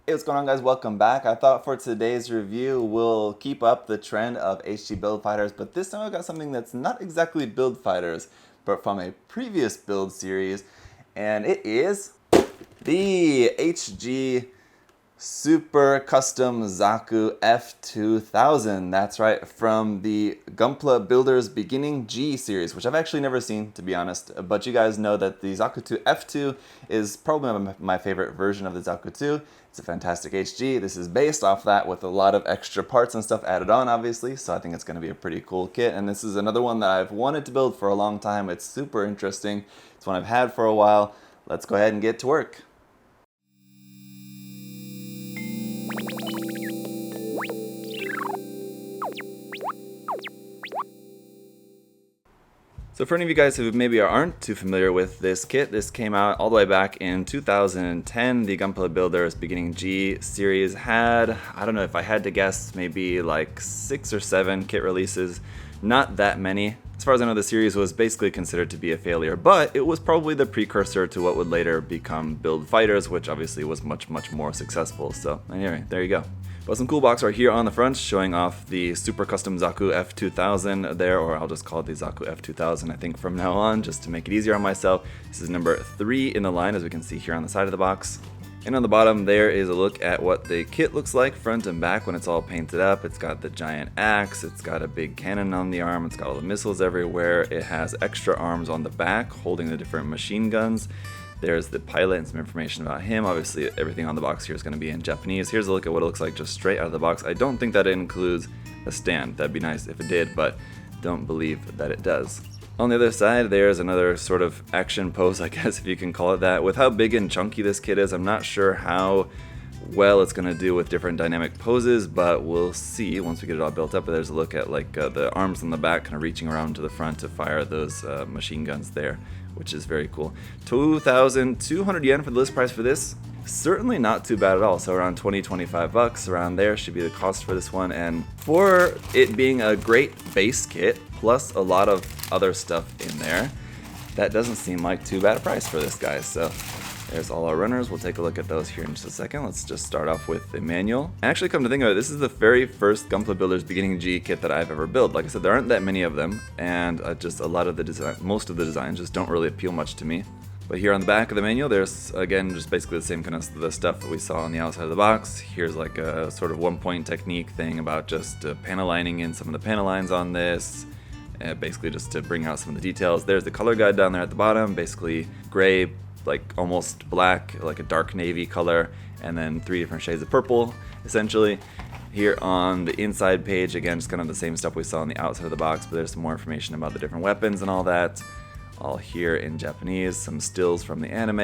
Hey, what's going on, guys? Welcome back. I thought for today's review we'll keep up the trend of HG build fighters, but this time I've got something that's not exactly build fighters, but from a previous build series, and it is the HG Super Custom Zaku F2000. That's right, from the Gunpla Builders Beginning G series, which I've actually never seen, to be honest. But you guys know that the Zaku 2 F2 is probably my favorite version of the Zaku 2. It's a fantastic HG. This is based off that with a lot of extra parts and stuff added on, obviously. So I think it's going to be a pretty cool kit. And this is another one that I've wanted to build for a long time. It's super interesting. It's one I've had for a while. Let's go ahead and get to work. So for any of you guys who maybe aren't too familiar with this kit, this came out all the way back in 2010. The Gunpla Builders Beginning G series had, I don't know if I had to guess, maybe like 6 or 7 kit releases. Not that many. As far as I know, the series was basically considered to be a failure, but it was probably the precursor to what would later become Build Fighters, which obviously was much more successful. So anyway, there you go. But some cool box art here on the front showing off the Super Custom Zaku F2000 there, or I'll just call it the Zaku F2000 I think from now on, just to make it easier on myself. This is number 3 in the line, as we can see here on the side of the box. And on the bottom there is a look at what the kit looks like front and back when it's all painted up. It's got the giant axe, it's got a big cannon on the arm, it's got all the missiles everywhere. It has extra arms on the back holding the different machine guns. There's the pilot and some information about him. Obviously everything on the box here is going to be in Japanese. Here's a look at what it looks like just straight out of the box. I don't think that it includes a stand. That'd be nice if it did, but don't believe that it does. On the other side, there's another sort of action pose, I guess, if you can call it that. With how big and chunky this kit is, I'm not sure how well it's going to do with different dynamic poses, but we'll see once we get it all built up. But there's a look at like the arms on the back kind of reaching around to the front to fire those machine guns there, which is very cool. 2,200 yen for the list price for this. Certainly not too bad at all. So around 20-25 bucks around there should be the cost for this one. And for it being a great base kit plus a lot of other stuff in there, that doesn't seem like too bad a price for this, guys. So there's all our runners. We'll take a look at those here in just a second. Let's just start off with the manual. Actually, come to think of it, this is the very first Gunpla Builders Beginning G kit that I've ever built. Like I said, there aren't that many of them, and just a lot of the design, most of the designs just don't really appeal much to me. But here on the back of the manual, there's, again, just basically the same kind of the stuff that we saw on the outside of the box. Here's like a sort of one-point technique thing about just panel lining in some of the panel lines on this. Basically just to bring out some of the details. There's the color guide down there at the bottom, basically gray, like almost black, like a dark navy color, and then 3 different shades of purple, essentially. Here on the inside page, again, just kind of the same stuff we saw on the outside of the box, but there's some more information about the different weapons and all that. All here in Japanese, some stills from the anime.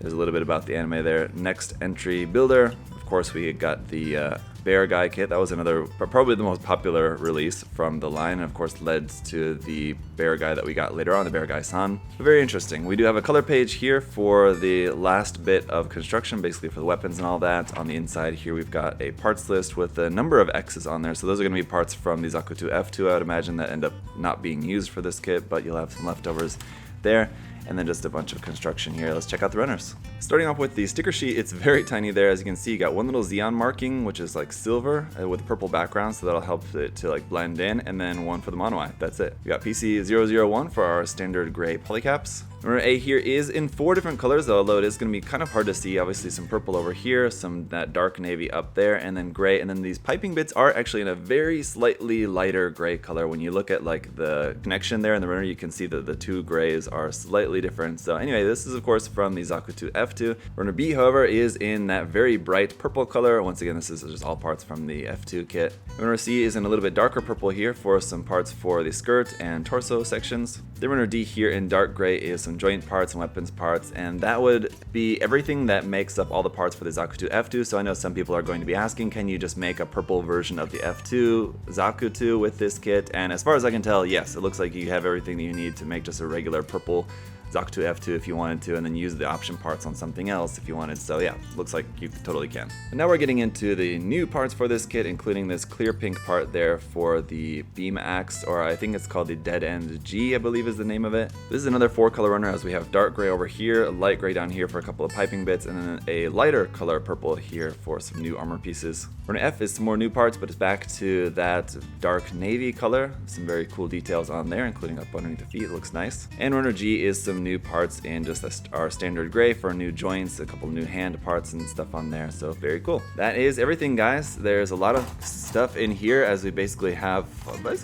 There's a little bit about the anime there. Next entry builder. Of course, we got the bear guy kit. That was another, probably the most popular release from the line, and of course led to the bear guy that we got later on, the bear guy san. Very interesting. We do have a color page here for the last bit of construction, basically for the weapons and all that. On the inside here, we've got a parts list with a number of X's on there. So those are going to be parts from the Zaku 2 F2, I would imagine, that end up not being used for this kit, but you'll have some leftovers there. And then just a bunch of construction here. Let's check out the runners. Starting off with the sticker sheet, it's very tiny there. As you can see, you got one little Xeon marking, which is like silver with a purple background, so that'll help it to like blend in, and then one for the mono eye. That's it. We got PC001 for our standard gray polycaps. Runner A here is in 4 different colors, although it is going to be kind of hard to see. Obviously some purple over here, some that dark navy up there, and then gray. And then these piping bits are actually in a very slightly lighter gray color. When you look at like the connection there in the runner, you can see that the 2 grays are slightly different. So anyway, this is of course from the Zaku 2 F2. Runner B, however, is in that very bright purple color. Once again, this is just all parts from the F2 kit. Runner C is in a little bit darker purple here for some parts for the skirt and torso sections. The runner D here in dark gray is some joint parts and weapons parts, and that would be everything that makes up all the parts for the Zaku 2 F2. So I know some people are going to be asking, can you just make a purple version of the F2 Zaku 2 with this kit? And as far as I can tell, yes, it looks like you have everything that you need to make just a regular purple Zaku F2 if you wanted to, and then use the option parts on something else if you wanted. So yeah, looks like you totally can. And now we're getting into the new parts for this kit, including this clear pink part there for the beam axe, or I think it's called the Dead End G, I believe is the name of it. This is another 4-color runner, as we have dark gray over here, a light gray down here for a couple of piping bits, and then a lighter color purple here for some new armor pieces. Runner F is some more new parts, but it's back to that dark navy color. Some very cool details on there, including up underneath the feet. It looks nice. And runner G is some new parts in just our standard gray for new joints, a couple new hand parts and stuff on there. So very cool. That is everything, guys. There's a lot of stuff in here, as we basically have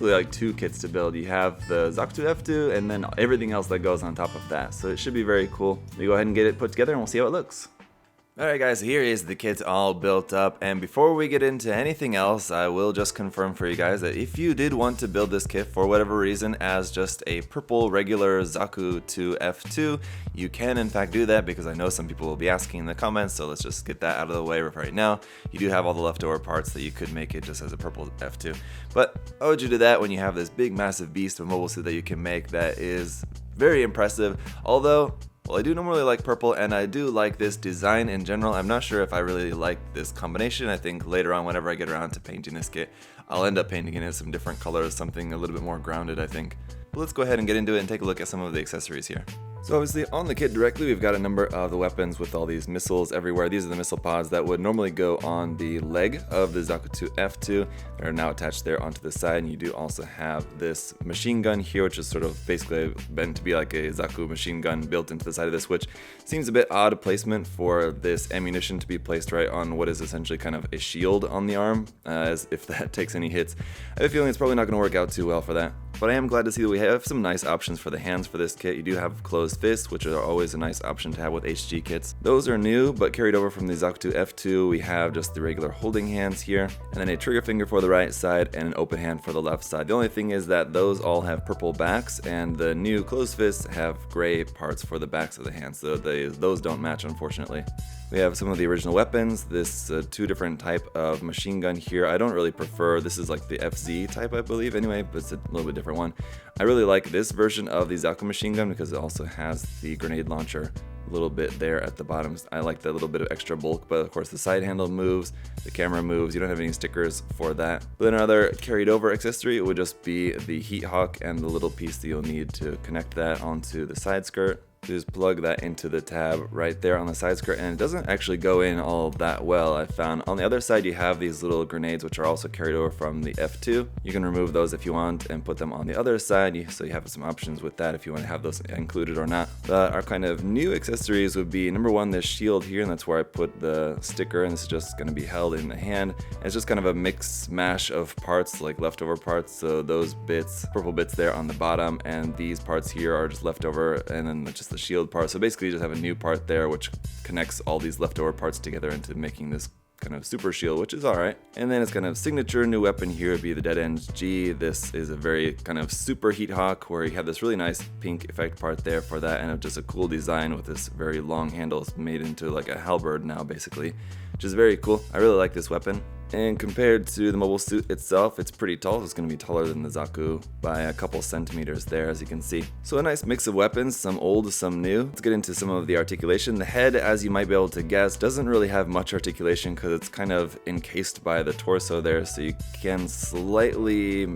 like 2 kits to build. You have the Zaku F2 and then everything else that goes on top of that. So it should be very cool. We go ahead and get it put together and we'll see how it looks. Alright guys, here is the kit all built up, and before we get into anything else, I will just confirm for you guys that if you did want to build this kit for whatever reason as just a purple regular Zaku F2, you can in fact do that, because I know some people will be asking in the comments, so let's just get that out of the way right now. You do have all the leftover parts that you could make it just as a purple F2, but how would you do that when you have this big massive beast of mobile suit that you can make that is very impressive? Although, well, I do normally like purple, and I do like this design in general. I'm not sure if I really like this combination. I think later on, whenever I get around to painting this kit, I'll end up painting it in some different colors, something a little bit more grounded, I think. But let's go ahead and get into it and take a look at some of the accessories here. So obviously on the kit directly, we've got a number of the weapons with all these missiles everywhere. These are the missile pods that would normally go on the leg of the Zaku F2. They're now attached there onto the side, and you do also have this machine gun here, which is sort of basically meant to be like a Zaku machine gun built into the side of this, which seems a bit odd placement for this ammunition to be placed right on what is essentially kind of a shield on the arm, as if that takes any hits. I have a feeling it's probably not going to work out too well for that. But I am glad to see that we have some nice options for the hands for this kit. You do have closed fists, which are always a nice option to have with HG kits. Those are new, but carried over from the Zaku F2, we have just the regular holding hands here, and then a trigger finger for the right side and an open hand for the left side. The only thing is that those all have purple backs, and the new closed fists have gray parts for the backs of the hands, so those don't match, unfortunately. We have some of the original weapons. This 2 different type of machine gun here. I don't really prefer, this is like the FZ type, I believe, anyway, but it's a little bit different one. I really like this version of the Zaku machine gun because it also has the grenade launcher a little bit there at the bottom. I like that little bit of extra bulk, but of course the side handle moves, the camera moves. You don't have any stickers for that. But then another carried over accessory would just be the heat hawk and the little piece that you'll need to connect that onto the side skirt. Just plug that into the tab right there on the side skirt, and it doesn't actually go in all that well, I found. On the other side, you have these little grenades, which are also carried over from the F2. You can remove those if you want and put them on the other side, so you have some options with that if you want to have those included or not. But our kind of new accessories would be, number 1, this shield here, and that's where I put the sticker, and this is just going to be held in the hand. And it's just kind of a mix mash of parts, like leftover parts, so those bits, purple bits there on the bottom, and these parts here are just leftover, and then just the shield part. So basically you just have a new part there which connects all these leftover parts together into making this kind of super shield, which is alright. And then it's kind of signature new weapon here would be the Dead End G. This is a very kind of super heat hawk where you have this really nice pink effect part there for that, and just a cool design with this very long handle. It's made into like a halberd now basically, which is very cool. I really like this weapon. And compared to the mobile suit itself, it's pretty tall. It's going to be taller than the Zaku by a couple centimeters there, as you can see. So a nice mix of weapons, some old, some new. Let's get into some of the articulation. The head, as you might be able to guess, doesn't really have much articulation because it's kind of encased by the torso there, so you can slightly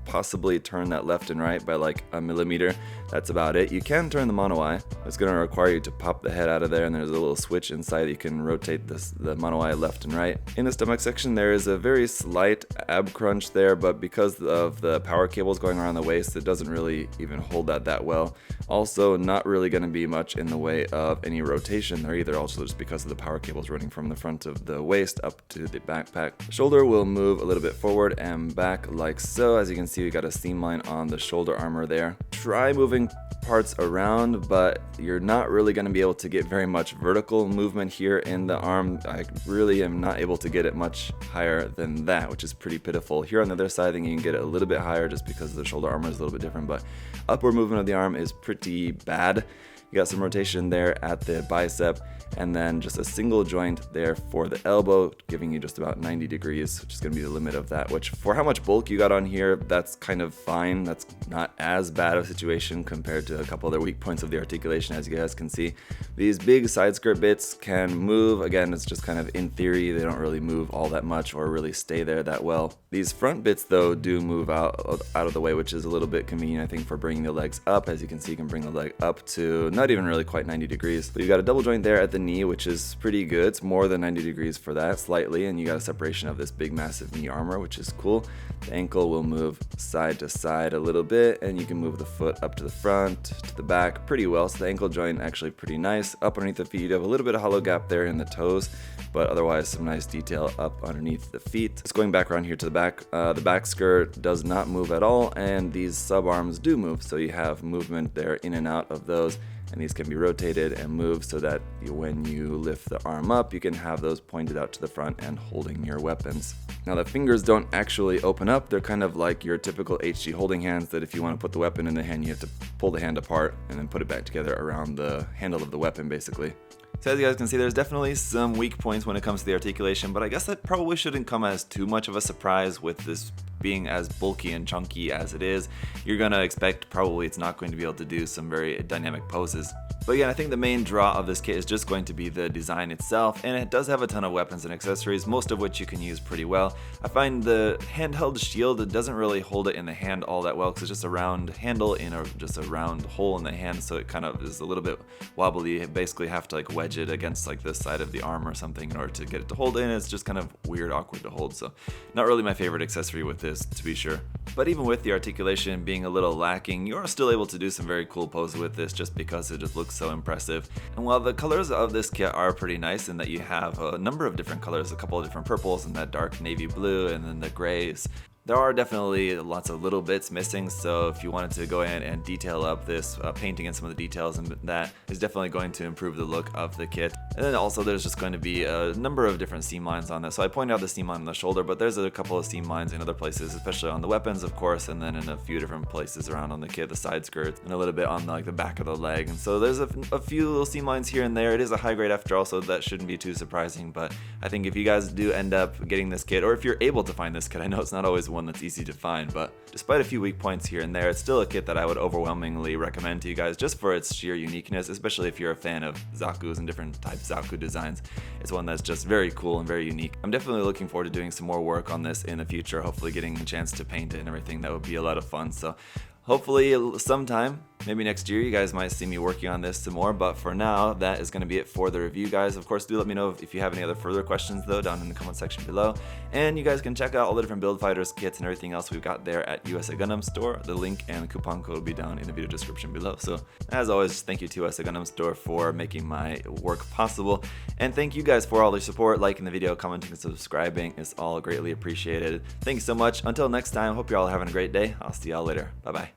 possibly turn that left and right by like a millimeter. That's about it. You can turn the mono eye. It's going to require you to pop the head out of there, and there's a little switch inside that you can rotate the mono eye left and right. In the stomach section, there is a very slight ab crunch there, but because of the power cables going around the waist, it doesn't really even hold that well. Also, not really going to be much in the way of any rotation there either, also just because of the power cables running from the front of the waist up to the backpack. The shoulder will move a little bit forward and back like so. As you can see, we got a seam line on the shoulder armor there. Try moving parts around, but you're not really going to be able to get very much vertical movement here in the arm. I really am not able to get it much higher than that, which is pretty pitiful. Here on the other side, I think you can get it a little bit higher just because the shoulder armor is a little bit different, but upward movement of the arm is pretty bad. You got some rotation there at the bicep, and then just a single joint there for the elbow, giving you just about 90 degrees, which is going to be the limit of that, which for how much bulk you got on here, that's kind of fine. That's not as bad of a situation compared to a couple other weak points of the articulation, as you guys can see. These big side skirt bits can move. Again, it's just kind of in theory, they don't really move all that much or really stay there that well. These front bits though do move out of the way, which is a little bit convenient, I think, for bringing the legs up. As you can see, you can bring the leg up to not even really quite 90 degrees. But you've got a double joint there at the knee, which is pretty good. It's more than 90 degrees for that, slightly, and you got a separation of this big massive knee armor, which is cool. The ankle will move side to side a little bit, and you can move the foot up to the front, to the back pretty well. So the ankle joint actually pretty nice. Up underneath the feet, you have a little bit of hollow gap there in the toes, but otherwise some nice detail up underneath the feet. Just going back around here to the back skirt does not move at all, and these sub arms do move, so you have movement there in and out of those. And these can be rotated and moved so that when you lift the arm up, you can have those pointed out to the front and holding your weapons. Now the fingers don't actually open up. They're kind of like your typical HG holding hands that if you want to put the weapon in the hand, you have to pull the hand apart and then put it back together around the handle of the weapon, basically. So as you guys can see, there's definitely some weak points when it comes to the articulation, but I guess that probably shouldn't come as too much of a surprise with this being as bulky and chunky as it is. You're gonna expect probably it's not going to be able to do some very dynamic poses. But again, I think the main draw of this kit is just going to be the design itself, and it does have a ton of weapons and accessories, most of which you can use pretty well. I find the handheld shield, it doesn't really hold it in the hand all that well because it's just a round handle in just a round hole in the hand, so it kind of is a little bit wobbly. You basically have to like wedge it against like the side of the arm or something in order to get it to hold in. It's just kind of weird, awkward to hold, so not really my favorite accessory with this, to be sure. But even with the articulation being a little lacking, you're still able to do some very cool poses with this just because it just looks so impressive. And while the colors of this kit are pretty nice in that you have a number of different colors, a couple of different purples and that dark navy blue and then the grays, there are definitely lots of little bits missing, so if you wanted to go in and detail up this painting and some of the details, and that is definitely going to improve the look of the kit. And then also there's just going to be a number of different seam lines on this. So I pointed out the seam line on the shoulder, but there's a couple of seam lines in other places, especially on the weapons, of course, and then in a few different places around on the kit, the side skirts, and a little bit on like the back of the leg. And so there's a few little seam lines here and there. It is a high grade after all, so that shouldn't be too surprising, but I think if you guys do end up getting this kit, or if you're able to find this kit, I know it's not always one that's easy to find, but despite a few weak points here and there, it's still a kit that I would overwhelmingly recommend to you guys just for its sheer uniqueness, especially if you're a fan of Zaku's and different types of Zaku designs. It's one that's just very cool and very unique. I'm definitely looking forward to doing some more work on this in the future, hopefully getting a chance to paint it and everything. That would be a lot of fun. So hopefully sometime, maybe next year, you guys might see me working on this some more, but for now, that is going to be it for the review, guys. Of course, do let me know if you have any other further questions, though, down in the comment section below. And you guys can check out all the different build fighters, kits, and everything else we've got there at USA Gundam Store. The link and the coupon code will be down in the video description below. So, as always, thank you to USA Gundam Store for making my work possible. And thank you guys for all the support, liking the video, commenting, and subscribing. It's all greatly appreciated. Thank you so much. Until next time, hope you're all having a great day. I'll see y'all later. Bye-bye.